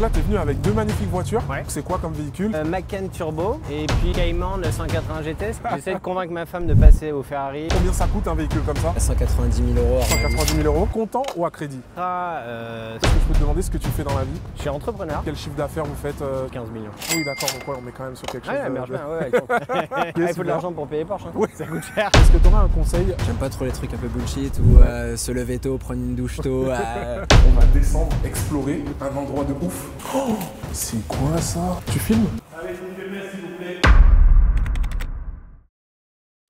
là, tu es venu avec deux magnifiques voitures. Ouais. C'est quoi comme véhicule? Macan Turbo et puis Cayman 980 GT. J'essaie de convaincre ma femme de passer au Ferrari. Combien ça coûte un véhicule comme ça? 190 000 euros. 190 000 euros. Comptant ou à crédit? Est-ce Est-ce que je peux te demander ce que tu fais dans la vie? Je suis entrepreneur. Quel chiffre d'affaires vous faites? 15 millions. Ah oui, d'accord, donc ouais, on est quand même sur quelque chose. Ouais, de- marche de- bien, ouais. Il faut super. de l'argent pour payer Porsche. Hein. Ouais. Ça coûte cher. Est-ce que tu aurais un conseil? J'aime pas trop les trucs un peu bullshit ou se lever tôt, prendre une douche tôt. On va descendre, explorer un endroit de ouf. Oh, c'est quoi ça? Tu filmes? Allez, vous filmez s'il vous plaît.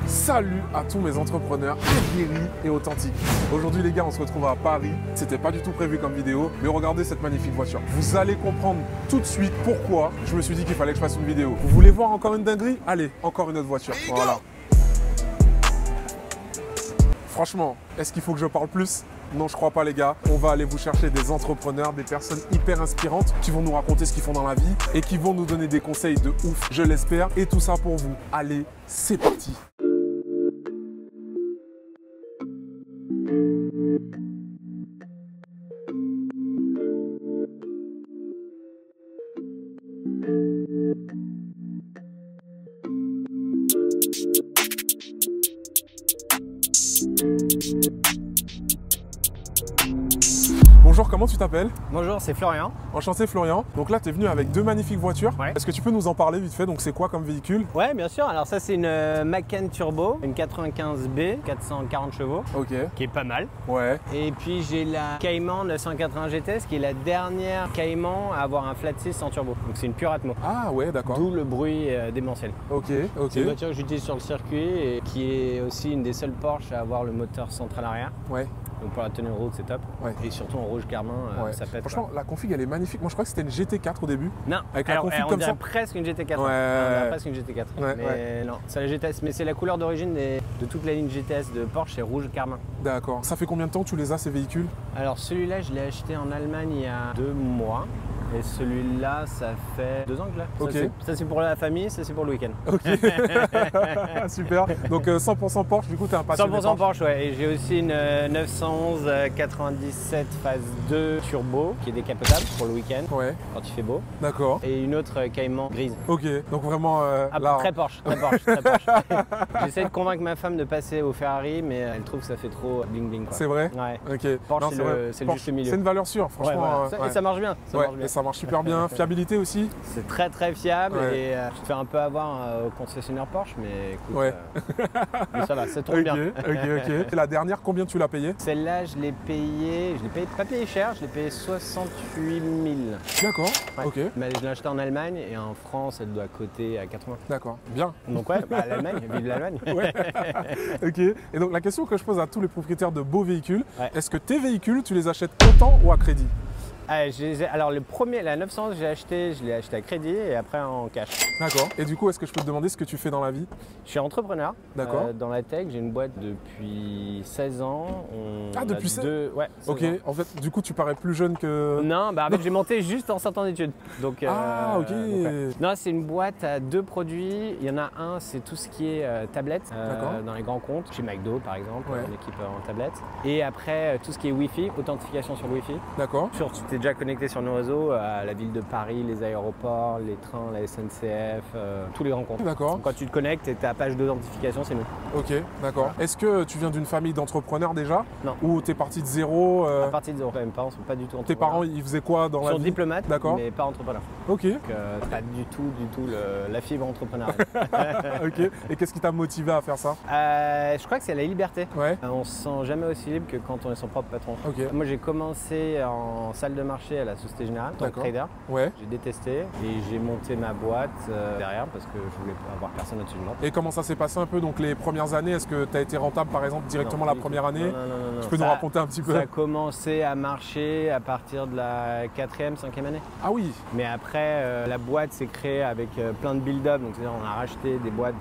Salut à tous mes entrepreneurs aguerris et authentiques. Aujourd'hui les gars, on se retrouve à Paris. C'était pas du tout prévu comme vidéo, mais regardez cette magnifique voiture. Vous allez comprendre tout de suite pourquoi je me suis dit qu'il fallait que je fasse une vidéo. Vous voulez voir encore une dinguerie? Allez, encore une autre voiture. Voilà. Franchement, est-ce qu'il faut que je parle plus? Non, je crois pas les gars. On va aller vous chercher des entrepreneurs, des personnes hyper inspirantes qui vont nous raconter ce qu'ils font dans la vie et qui vont nous donner des conseils de ouf, je l'espère. Et tout ça pour vous. Allez, c'est parti. Bonjour, comment tu t'appelles? Bonjour, c'est Florian. Enchanté Florian. Donc là, tu es venu avec deux magnifiques voitures. Ouais. Est-ce que tu peux nous en parler vite fait? Donc c'est quoi comme véhicule? Ouais, bien sûr. Alors ça, c'est une Macan Turbo, une 95B, 440 chevaux, Ok. qui est pas mal. Ouais. Et puis j'ai la Cayman 980 GT, qui est la dernière Cayman à avoir un flat 6 en turbo. Donc c'est une pure Atmo. Ah ouais, d'accord. D'où le bruit démentiel. Ok, ok. C'est une voiture que j'utilise sur le circuit et qui est aussi une des seules Porsche à avoir le moteur central arrière. Ouais. Donc pour la tenue de route, c'est top. Ouais. Et surtout en rouge carmin, Ouais. ça pète. Franchement, la config elle est magnifique. Moi je crois que c'était une GT4 au début. Non, avec la alors, config on comme dirait ça. presque une GT4. Ouais. On dirait presque une GT4. Ouais, mais non, c'est la GTS. Mais c'est la couleur d'origine de toute la ligne GTS de Porsche, c'est rouge carmin. D'accord. Ça fait combien de temps que tu les as ces véhicules? Alors celui-là, je l'ai acheté en Allemagne il y a 2 mois. Et celui-là, ça fait 2 ans que je l'ai. Ok. Ça c'est pour la famille, ça c'est pour le week-end. Ok. Super. Donc 100% Porsche, du coup tu es un passionné 100% Porsche, ouais. Et j'ai aussi une 911 97 phase 2 turbo qui est décapotable pour le week-end Ouais. quand il fait beau. D'accord. Et une autre Cayman grise. Ok. Donc vraiment Ah, là. très Porsche, très Porsche, très Porsche. J'essaie de convaincre ma femme de passer au Ferrari, mais elle trouve que ça fait trop bling bling. Quoi. C'est vrai? Ouais. Ok. Porsche, Non, c'est vrai. le Porsche, juste milieu. C'est une valeur sûre, Ouais, franchement. voilà. Et ça marche bien. Ça Ouais, marche bien. et ça marche super bien. Fiabilité aussi? C'est très très fiable Ouais. et je te fais un peu avoir au concessionnaire Porsche, mais écoute, Ouais. mais ça va, ça tourne Ok, bien. ok. Et la dernière, combien tu l'as payée? Celle-là, je l'ai payée pas payé cher, je l'ai payé 68 000. D'accord. Ouais. Ok. Mais je l'ai acheté en Allemagne et en France, elle doit coter à 80. D'accord. Bien. Donc ouais, bah, l'Allemagne, vive l'Allemagne. Ouais. Ok. Et donc la question que je pose à tous les propriétaires de beaux véhicules, Ouais. est-ce que tes véhicules, tu les achètes comptant ou à crédit? Alors le premier, la 911, je l'ai acheté à crédit et après en cash. D'accord. Et du coup, est-ce que je peux te demander ce que tu fais dans la vie? Je suis entrepreneur. D'accord. Dans la tech, j'ai une boîte depuis 16 ans. Ah, depuis 16 Ouais. 16 Ok. ans. En fait, du coup, tu parais plus jeune que. Non, bah en fait, j'ai monté juste en sortant d'études. Donc, Ah, ok. ouais. Non, c'est une boîte à 2 produits. Il y en a un, c'est tout ce qui est tablette D'accord. dans les grands comptes, chez McDo par exemple, Ouais. une équipe en tablette. Et après, tout ce qui est Wi-Fi, authentification sur le Wi-Fi. D'accord. Tu es déjà connecté sur nos réseaux à la ville de Paris, les aéroports, les trains, la SNCF, tous les grands comptes. D'accord. Donc, quand tu te connectes et ta page d'authentification, c'est nous. Ok. D'accord. Est-ce que tu viens d'une famille d'entrepreneurs déjà? Non. Ou t'es parti de zéro? À partir de zéro. Mes parents sont pas du tout Tes entrepreneurs. parents, ils faisaient quoi dans Ils la sont vie? diplomates, D'accord. mais pas entrepreneurs. Ok. Donc, pas du tout la fibre entrepreneuriale. Ok. Et qu'est-ce qui t'a motivé à faire ça? Je crois que c'est la liberté. Ouais. On se sent jamais aussi libre que quand on est son propre patron. Ok. Moi, j'ai commencé en salle de marché à la Société Générale, en tant que D'accord. trader. Ouais. J'ai détesté et j'ai monté ma boîte derrière parce que je voulais pas avoir personne au-dessus de moi. Et comment ça s'est passé un peu donc les premières années? Est-ce que tu as été rentable par exemple directement Non, la pas du première tout. année? Non. Tu peux nous raconter un petit peu? Ça a commencé à marcher à partir de la 4e, 5e année. Ah oui. Mais après, la boîte s'est créée avec plein de build-up. Donc, c'est-à-dire, on a racheté des boîtes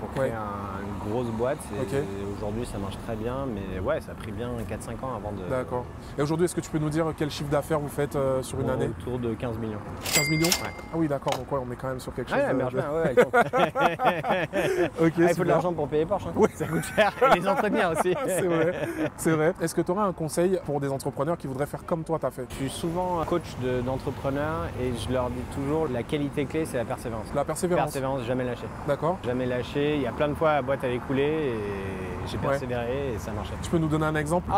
pour créer Ouais. une grosse boîte. Ok. Aujourd'hui, ça marche très bien, mais ouais, ça a pris bien 4-5 ans avant de... D'accord. Et aujourd'hui, est-ce que tu peux nous dire quel chiffre d'affaires vous faites sur une année? Autour de 15 millions. 15 millions? Ouais. Ah oui, d'accord, donc ouais, on est quand même sur quelque chose Ouais, de... marche bien, ouais. Ok, Il faut de super. l'argent pour payer Porsche, hein. Oui. Ça coûte cher, et les entretenir aussi. C'est vrai, c'est vrai. Est-ce que tu aurais un conseil pour des entrepreneurs qui voudraient faire comme toi t'as fait? Je suis souvent coach d'entrepreneurs et je leur dis toujours la qualité clé, c'est la persévérance. La persévérance. Persévérance, jamais lâcher. D'accord. Jamais lâcher. Il y a plein de fois la boîte avait coulé et j'ai persévéré et ça marchait. Tu peux nous donner un exemple?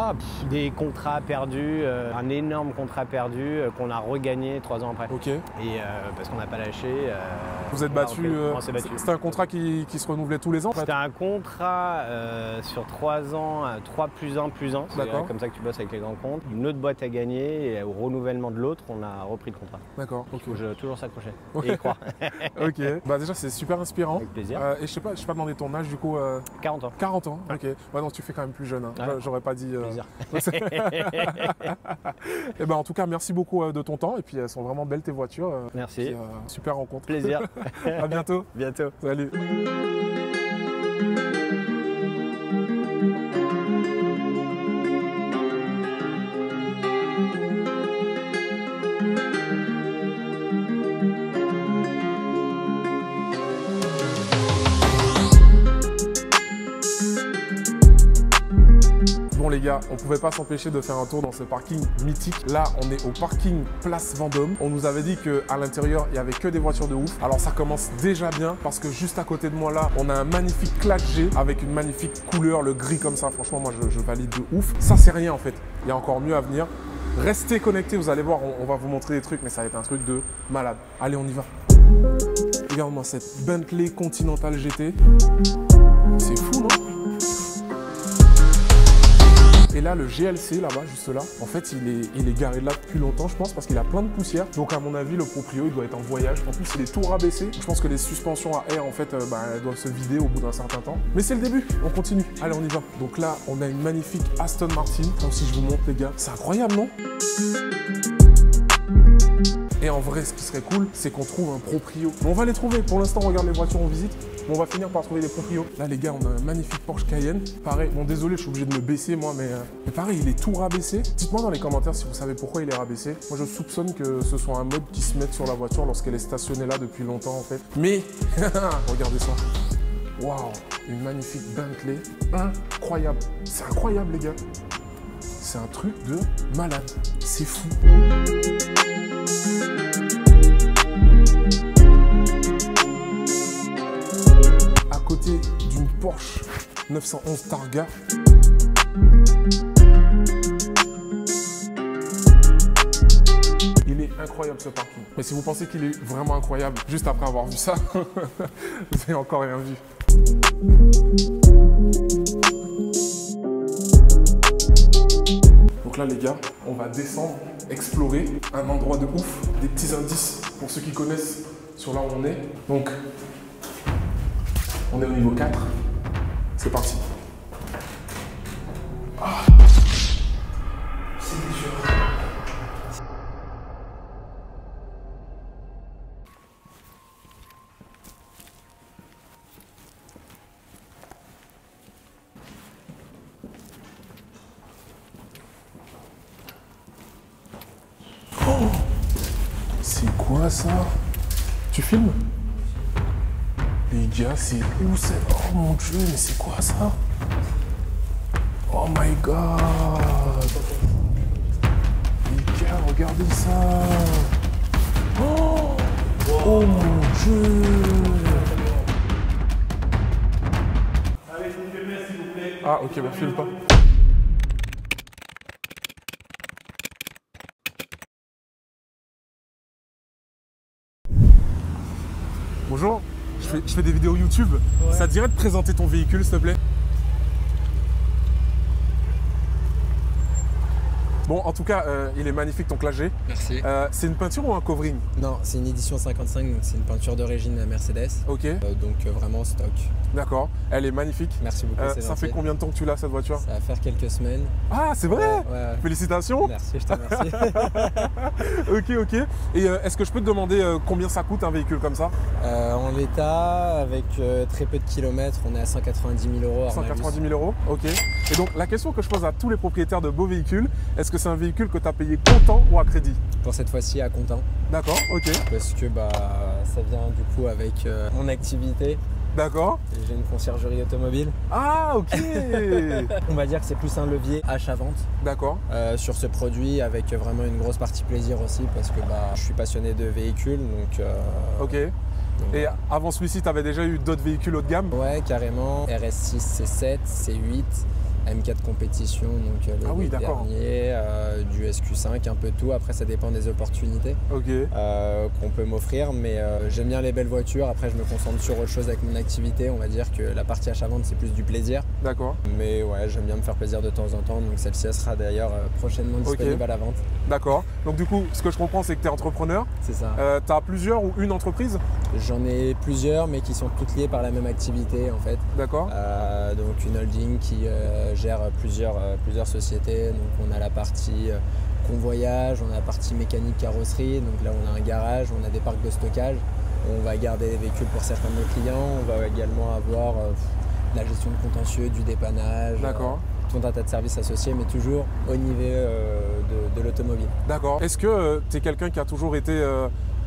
Des contrats perdus, un énorme contrat perdu qu'on a regagné 3 ans après. Ok. Et parce qu'on n'a pas lâché. Vous êtes battu. C'était un contrat qui se renouvelait tous les ans? C'était un contrat sur 3 ans, 3 plus 1 plus 1. C'est comme ça que tu bosses avec les grands comptes. Une autre boîte à gagner et au renouvellement de l'autre, on a repris le contrat. D'accord. Il faut toujours s'accrocher Ouais. et y croire. Ok. Bah déjà c'est super inspirant. Avec plaisir. Et je sais pas demander ton âge du coup. 40 ans. 40 ans. Ok. Ouais non tu fais quand même plus jeune. Hein. Ouais. J'aurais pas dit. Plaisir. Et ben en tout cas merci beaucoup de ton temps et puis elles sont vraiment belles tes voitures. Merci. Puis, super rencontre. Plaisir. À bientôt. Bientôt. Salut. Bon les gars, on pouvait pas s'empêcher de faire un tour dans ce parking mythique. Là, on est au parking Place Vendôme. On nous avait dit qu'à l'intérieur, il n'y avait que des voitures de ouf. Alors ça commence déjà bien parce que juste à côté de moi là, on a un magnifique Classe G avec une magnifique couleur, le gris comme ça. Franchement, moi je valide de ouf. Ça c'est rien en fait. Il y a encore mieux à venir. Restez connectés, vous allez voir, on va vous montrer des trucs, mais ça va être un truc de malade. Allez, on y va. Regarde-moi cette Bentley Continental GT. C'est fou, non? Et là, le GLC, là-bas, juste là, en fait, il est garé là depuis longtemps, je pense, parce qu'il a plein de poussière. Donc, à mon avis, le proprio, il doit être en voyage. En plus, il est tout rabaissé. Je pense que les suspensions à air, en fait, elles doivent se vider au bout d'un certain temps. Mais c'est le début, on continue. Allez, on y va. Donc là, on a une magnifique Aston Martin. Comme si je vous montre, les gars. C'est incroyable, non? Et en vrai, ce qui serait cool, c'est qu'on trouve un proprio. Mais on va les trouver. Pour l'instant, on regarde les voitures en visite. Mais on va finir par trouver des proprios. Là, les gars, on a un magnifique Porsche Cayenne. Pareil, bon, désolé, je suis obligé de me baisser, moi, mais pareil, il est tout rabaissé. Dites-moi dans les commentaires si vous savez pourquoi il est rabaissé. Moi, je soupçonne que ce soit un mode qui se mette sur la voiture lorsqu'elle est stationnée là depuis longtemps, en fait. Mais, regardez ça. Waouh, une magnifique Bentley. Incroyable. C'est incroyable, les gars. C'est un truc de malade. C'est fou. À côté d'une Porsche 911 Targa. Il est incroyable ce parking. Mais si vous pensez qu'il est vraiment incroyable, juste après avoir vu ça, vous n'avez encore rien vu. Donc là les gars, on va descendre, explorer un endroit de ouf, des petits indices pour ceux qui connaissent sur là où on est. Donc, on est au niveau 4. C'est parti. Ah, c'est dur. Oh, c'est quoi ça? Tu filmes? Les gars, c'est où c'est? Oh mon dieu, mais c'est quoi ça? Oh my god! Les gars, regardez ça! Oh, oh mon dieu! Allez, vous filmez s'il vous plaît. Ah ok, bah filme pas. Bonjour, je fais des vidéos YouTube. Ouais. Ça te dirait de présenter ton véhicule, s'il te plaît? Bon, en tout cas, il est magnifique ton Classe G. Merci. C'est une peinture ou un covering? Non, c'est une édition 55, donc c'est une peinture d'origine Mercedes. Ok. Donc vraiment stock. D'accord, elle est magnifique. Merci beaucoup. Ça fait combien de temps que tu l'as cette voiture? Ça va faire quelques semaines. Ah, c'est vrai? Ouais. Félicitations. Merci, je te remercie. Ok. Et est-ce que je peux te demander combien ça coûte un véhicule comme ça? En l'état, avec très peu de kilomètres, on est à 190 000 euros. 190 000 euros, ok. Et donc la question que je pose à tous les propriétaires de beaux véhicules, est-ce que c'est un véhicule que tu as payé comptant ou à crédit? Pour cette fois-ci à comptant. D'accord, ok. Parce que ça vient du coup avec mon activité. D'accord. J'ai une conciergerie automobile. Ah, ok. On va dire que c'est plus un levier achat-vente. D'accord. Sur ce produit, avec vraiment une grosse partie plaisir aussi, parce que je suis passionné de véhicules. Donc, ok. Et avant celui-ci, tu avais déjà eu d'autres véhicules haut de gamme? Ouais, carrément. RS6, C7, C8. M4 compétition, donc le dernier, du SQ5, un peu tout. Après, ça dépend des opportunités qu'on peut m'offrir. Mais j'aime bien les belles voitures. Après, je me concentre sur autre chose avec mon activité. On va dire que la partie achat-vente, c'est plus du plaisir. D'accord. Mais ouais, j'aime bien me faire plaisir de temps en temps. Donc celle-ci, elle sera d'ailleurs prochainement disponible à la vente. D'accord. Donc du coup, ce que je comprends, c'est que tu es entrepreneur. C'est ça. Tu as plusieurs ou une entreprise? J'en ai plusieurs, mais qui sont toutes liées par la même activité en fait. D'accord. Donc une holding qui gère plusieurs sociétés. Donc on a la partie convoyage, on a la partie mécanique carrosserie. Donc là on a un garage, on a des parcs de stockage. On va garder des véhicules pour certains de nos clients. On va également avoir la gestion de contentieux, du dépannage. D'accord. Tout un tas de services associés, mais toujours au niveau de l'automobile. D'accord. Est-ce que tu es quelqu'un qui a toujours été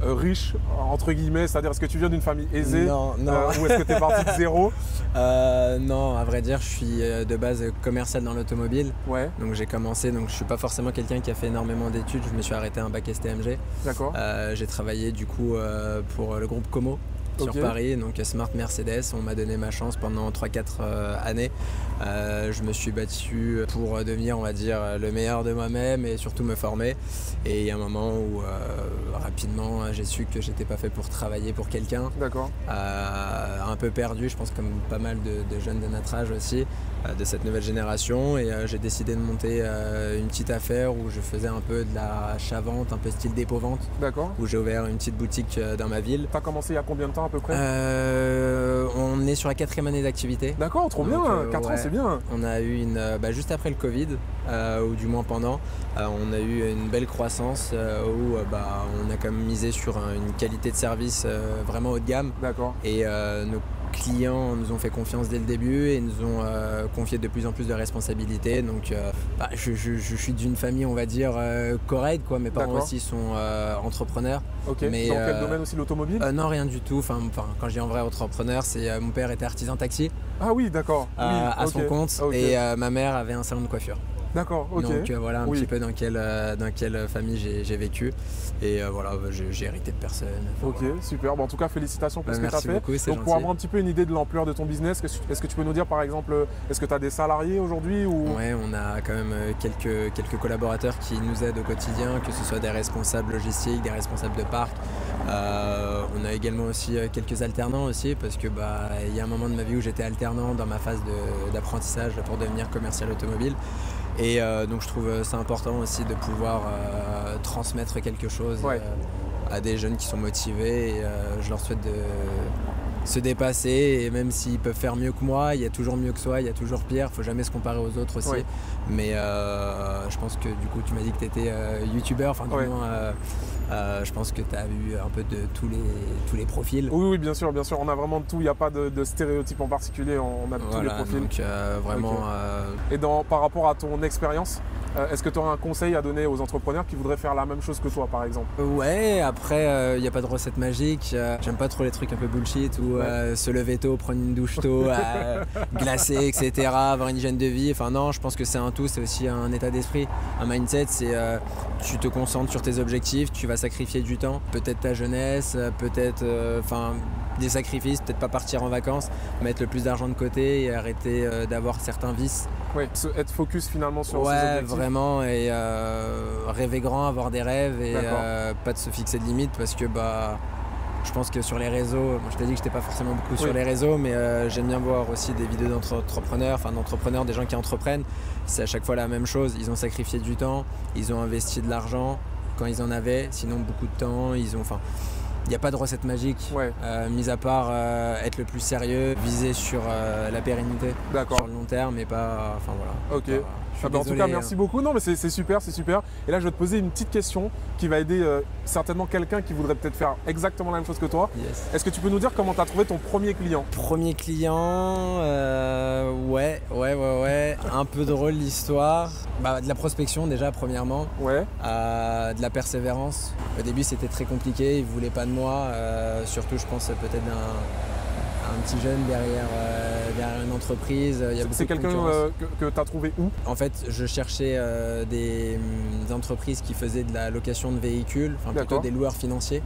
riche, entre guillemets, c'est-à-dire est-ce que tu viens d'une famille aisée? Non. Ou est-ce que tu es parti de zéro? Non, à vrai dire, je suis de base commercial dans l'automobile. Ouais. Donc j'ai commencé, donc je suis pas forcément quelqu'un qui a fait énormément d'études, je me suis arrêté à un bac STMG. D'accord. J'ai travaillé du coup pour le groupe Como. Sur Paris, donc Smart Mercedes, on m'a donné ma chance pendant 3-4 années. Je me suis battu pour devenir, on va dire, le meilleur de moi-même et surtout me former. Et il y a un moment où rapidement j'ai su que j'étais pas fait pour travailler pour quelqu'un. D'accord. Un peu perdu, je pense comme pas mal de jeunes de notre âge aussi, de cette nouvelle génération. Et j'ai décidé de monter une petite affaire où je faisais un peu de la achat-vente, un peu style dépôt-vente. D'accord. Où j'ai ouvert une petite boutique dans ma ville. Tu as commencé il y a combien de temps à peu près? On est sur la 4e année d'activité. D'accord, trop bien, 4 ans c'est bien. On a eu juste après le Covid, ou du moins pendant, on a eu une belle croissance où on a quand même misé sur une qualité de service vraiment haut de gamme. D'accord. Et nos clients nous ont fait confiance dès le début et nous ont confié de plus en plus de responsabilités. Donc je suis d'une famille, on va dire, correcte, quoi. Mes parents aussi sont entrepreneurs. Ok. Mais, dans quel domaine aussi, l'automobile? Non, rien du tout. Enfin, quand je dis en vrai entrepreneur, c'est mon père était artisan taxi. Ah oui, d'accord. À son compte. Et ma mère avait un salon de coiffure. D'accord, ok. Donc voilà un petit peu dans quelle famille j'ai vécu. Et voilà, j'ai hérité de personne. Ok, voilà. Super. Bon, en tout cas, félicitations pour ce que tu as fait. Beaucoup, donc pour avoir un petit peu une idée de l'ampleur de ton business, est-ce que tu peux nous dire par exemple, est-ce que tu as des salariés aujourd'hui ou... Ouais, on a quand même quelques collaborateurs qui nous aident au quotidien, que ce soit des responsables logistiques, des responsables de parc. On a également aussi quelques alternants aussi, parce que il y a un moment de ma vie où j'étais alternant dans ma phase d'apprentissage pour devenir commercial automobile. Et donc je trouve ça important aussi de pouvoir transmettre quelque chose à des jeunes qui sont motivés. Et je leur souhaite de se dépasser, et même s'ils peuvent faire mieux que moi, il y a toujours mieux que soi, il y a toujours pire, il ne faut jamais se comparer aux autres aussi. Mais je pense que du coup tu m'as dit que tu étais youtubeur, enfin du moins je pense que tu as eu un peu de tous les profils. Oui, bien sûr, on a vraiment de tout, il n'y a pas de stéréotype en particulier, on a de tous les profils. Donc vraiment... Et par rapport à ton expérience, est-ce que tu aurais un conseil à donner aux entrepreneurs qui voudraient faire la même chose que toi par exemple? Ouais, après il n'y a pas de recette magique, j'aime pas trop les trucs un peu bullshit où se lever tôt, prendre une douche tôt, glacer, etc., avoir une hygiène de vie. Enfin non, je pense que c'est un tout, c'est aussi un état d'esprit, un mindset, c'est tu te concentres sur tes objectifs, tu vas sacrifier du temps, peut-être ta jeunesse, peut-être des sacrifices, peut-être pas partir en vacances, mettre le plus d'argent de côté et arrêter d'avoir certains vices. Oui, être focus finalement sur ses objectifs. Vraiment, et rêver grand, avoir des rêves et pas de se fixer de limites, parce que Je pense que sur les réseaux, je t'ai dit que j'étais pas forcément beaucoup sur les réseaux, mais j'aime bien voir aussi des vidéos d'entrepreneurs, des gens qui entreprennent. C'est à chaque fois la même chose. Ils ont sacrifié du temps, ils ont investi de l'argent quand ils en avaient, sinon beaucoup de temps. Il n'y a pas de recette magique, mis à part être le plus sérieux, viser sur la pérennité, sur le long terme, et pas. Enfin voilà. Ok. En tout cas, merci beaucoup. Non, mais c'est super, c'est super. Et là, je vais te poser une petite question qui va aider certainement quelqu'un qui voudrait peut-être faire exactement la même chose que toi. Yes. Est-ce que tu peux nous dire comment tu as trouvé ton premier client? Premier client, ouais. Un peu drôle l'histoire. De la prospection déjà, premièrement. Ouais. De la persévérance. Au début, c'était très compliqué. Ils ne voulaient pas de moi. Surtout, je pense, peut-être un petit jeune derrière une entreprise. C'est quelqu'un que tu as trouvé où? En fait, je cherchais des entreprises qui faisaient de la location de véhicules, plutôt des loueurs financiers,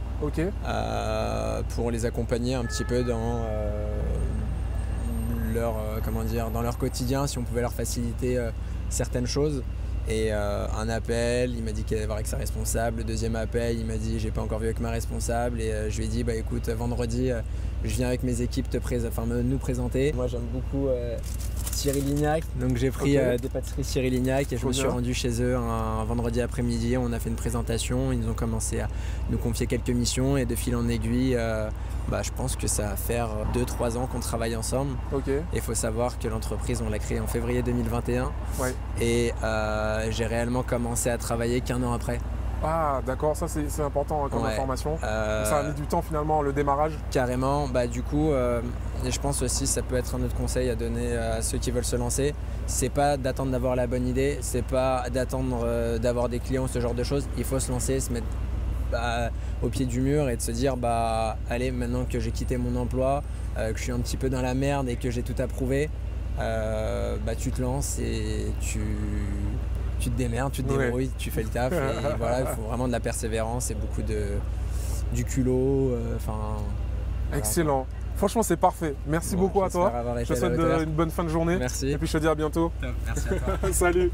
pour les accompagner un petit peu dans dans leur quotidien, si on pouvait leur faciliter certaines choses. Et un appel, il m'a dit qu'il allait voir avec sa responsable. Le deuxième appel, il m'a dit j'ai pas encore vu avec ma responsable. Et je lui ai dit écoute, vendredi, je viens avec mes équipes nous présenter. Moi j'aime beaucoup Cyril Lignac, donc j'ai pris des pâtisseries Cyril Lignac et je me suis rendu chez eux un vendredi après-midi. On a fait une présentation, ils ont commencé à nous confier quelques missions et de fil en aiguille, je pense que ça va faire 2-3 ans qu'on travaille ensemble. Et il faut savoir que l'entreprise, on l'a créée en février 2021 et j'ai réellement commencé à travailler qu'1 an après. Ah d'accord, ça c'est important comme information. Ça a mis du temps finalement le démarrage. Carrément, du coup, et je pense aussi ça peut être un autre conseil à donner à ceux qui veulent se lancer. C'est pas d'attendre d'avoir la bonne idée, c'est pas d'attendre d'avoir des clients ou ce genre de choses. Il faut se lancer, se mettre au pied du mur et de se dire allez, maintenant que j'ai quitté mon emploi, que je suis un petit peu dans la merde et que j'ai tout approuvé, tu te lances et tu te démerdes, tu te débrouilles, tu fais le taf. Et voilà, il faut vraiment de la persévérance et beaucoup du culot. Excellent. Franchement, c'est parfait. Merci beaucoup à toi. Je te souhaite une bonne fin de journée. Merci. Et puis je te dis à bientôt. Merci à toi. Salut.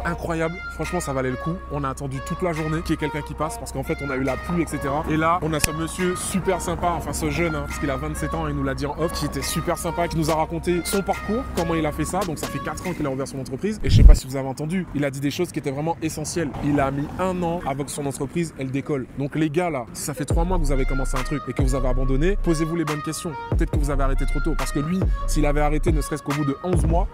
Incroyable, franchement ça valait le coup. On a attendu toute la journée qu'il y ait quelqu'un qui passe parce qu'en fait on a eu la pluie, etc. Et là on a ce monsieur super sympa, enfin ce jeune, parce qu'il a 27 ans, il nous l'a dit en off, qui était super sympa, qui nous a raconté son parcours, comment il a fait ça. Donc ça fait 4 ans qu'il a ouvert son entreprise et je sais pas si vous avez entendu, il a dit des choses qui étaient vraiment essentielles. Il a mis 1 an avant que son entreprise elle décolle. Donc les gars là, si ça fait 3 mois que vous avez commencé un truc et que vous avez abandonné, posez-vous les bonnes questions. Peut-être que vous avez arrêté trop tôt parce que lui, s'il avait arrêté ne serait-ce qu'au bout de 11 mois,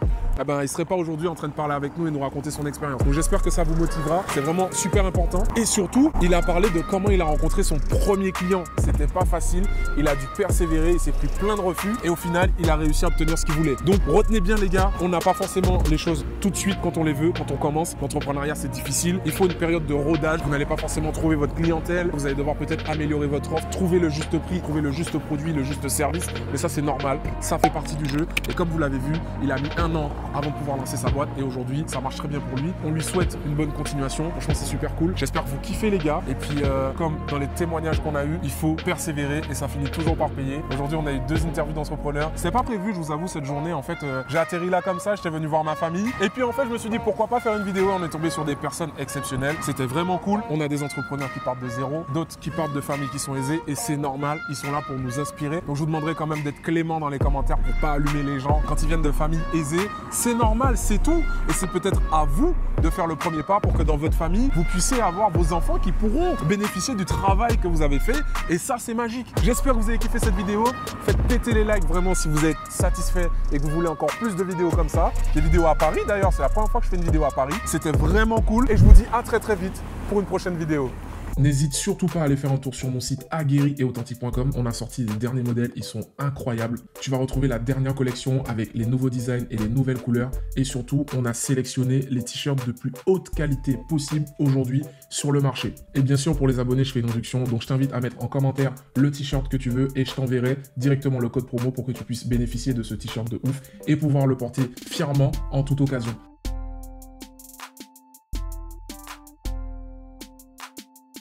il serait pas aujourd'hui en train de parler avec nous et nous raconter son expérience. Donc j'espère que ça vous motivera, c'est vraiment super important. Et surtout, il a parlé de comment il a rencontré son premier client. C'était pas facile, il a dû persévérer, il s'est pris plein de refus et au final, il a réussi à obtenir ce qu'il voulait. Donc retenez bien les gars, on n'a pas forcément les choses tout de suite quand on les veut, quand on commence. L'entrepreneuriat c'est difficile, il faut une période de rodage, vous n'allez pas forcément trouver votre clientèle, vous allez devoir peut-être améliorer votre offre, trouver le juste prix, trouver le juste produit, le juste service, mais ça c'est normal, ça fait partie du jeu. Et comme vous l'avez vu, il a mis 1 an avant de pouvoir lancer sa boîte et aujourd'hui ça marche très bien pour lui. On lui souhaite une bonne continuation, franchement c'est super cool. J'espère que vous kiffez les gars et puis comme dans les témoignages qu'on a eu, il faut persévérer et ça finit toujours par payer. Aujourd'hui on a eu 2 interviews d'entrepreneurs, c'est pas prévu je vous avoue cette journée, en fait j'ai atterri là comme ça, j'étais venu voir ma famille et puis en fait je me suis dit pourquoi pas faire une vidéo. On est tombé sur des personnes exceptionnelles, c'était vraiment cool. On a des entrepreneurs qui partent de zéro, d'autres qui partent de familles qui sont aisées et c'est normal, ils sont là pour nous inspirer. Donc je vous demanderai quand même d'être clément dans les commentaires pour pas allumer les gens quand ils viennent de familles aisées. C'est normal, c'est tout et c'est peut-être à vous de faire le premier pas pour que dans votre famille, vous puissiez avoir vos enfants qui pourront bénéficier du travail que vous avez fait et ça c'est magique. J'espère que vous avez kiffé cette vidéo, faites péter les likes vraiment si vous êtes satisfait et que vous voulez encore plus de vidéos comme ça, des vidéos à Paris d'ailleurs, c'est la première fois que je fais une vidéo à Paris, c'était vraiment cool et je vous dis à très vite pour une prochaine vidéo. N'hésite surtout pas à aller faire un tour sur mon site aguerri-et-authentique.com. On a sorti les derniers modèles, ils sont incroyables. Tu vas retrouver la dernière collection avec les nouveaux designs et les nouvelles couleurs. Et surtout, on a sélectionné les t-shirts de plus haute qualité possible aujourd'hui sur le marché. Et bien sûr, pour les abonnés, je fais une réduction. Donc, je t'invite à mettre en commentaire le t-shirt que tu veux et je t'enverrai directement le code promo pour que tu puisses bénéficier de ce t-shirt de ouf et pouvoir le porter fièrement en toute occasion.